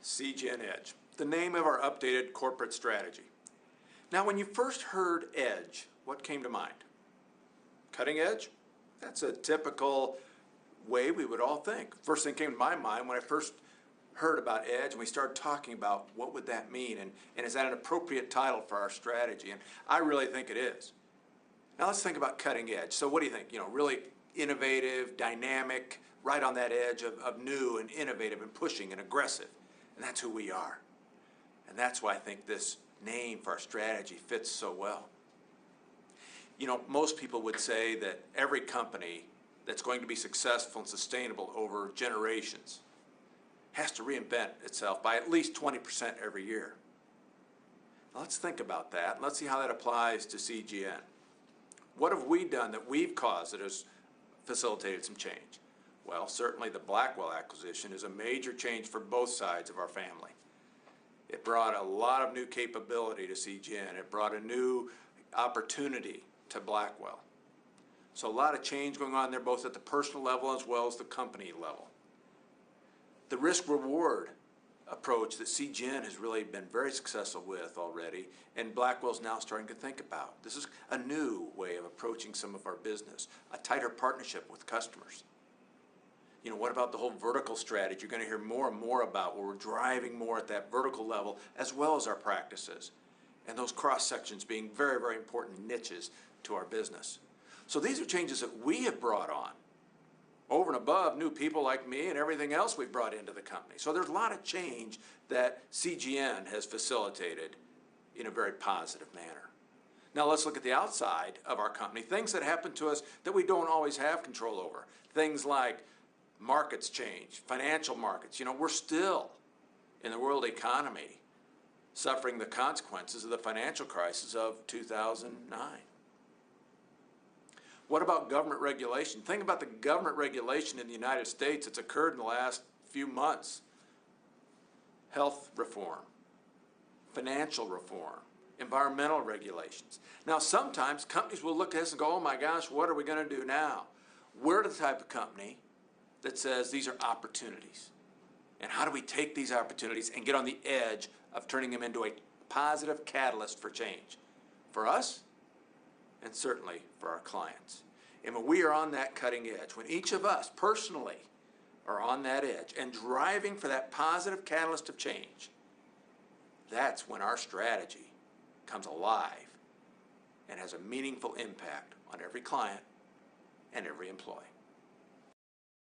CGN Edge, the name of our updated corporate strategy. Now, when you first heard Edge, what came to mind? Cutting edge? That's a typical way we would all think. First thing came to my mind when I first heard about Edge and we started talking about what would that mean and is that an appropriate title for our strategy? And I really think it is. Now let's think about cutting edge. So what do you think? Really innovative, dynamic, right on that edge of new and innovative and pushing and aggressive. And that's who we are. And that's why I think this name for our strategy fits so well. Most people would say that every company that's going to be successful and sustainable over generations has to reinvent itself by at least 20% every year. Now let's think about that and let's see how that applies to CGN. What have we done that we've caused that has facilitated some change? Well, certainly the Blackwell acquisition is a major change for both sides of our family. It brought a lot of new capability to CGN. It brought a new opportunity to Blackwell. So a lot of change going on there, both at the personal level as well as the company level. The risk-reward approach that CGN has really been very successful with already, and Blackwell's now starting to think about. This is a new way of approaching some of our business, a tighter partnership with customers. What about the whole vertical strategy? You're going to hear more and more about where we're driving more at that vertical level as well as our practices. And those cross-sections being very, very important niches to our business. So these are changes that we have brought on over and above new people like me and everything else we've brought into the company. So there's a lot of change that CGN has facilitated in a very positive manner. Now let's look at the outside of our company, things that happen to us that we don't always have control over. Things like markets change, financial markets. We're still in the world economy suffering the consequences of the financial crisis of 2009. What about government regulation? Think about the government regulation in the United States that's occurred in the last few months. Health reform, financial reform, environmental regulations. Now sometimes companies will look at us and go, oh my gosh, what are we going to do now? We're the type of company that says these are opportunities. And how do we take these opportunities and get on the edge of turning them into a positive catalyst for change? For us, and certainly for our clients. And when we are on that cutting edge, when each of us personally are on that edge and driving for that positive catalyst of change, that's when our strategy comes alive and has a meaningful impact on every client and every employee.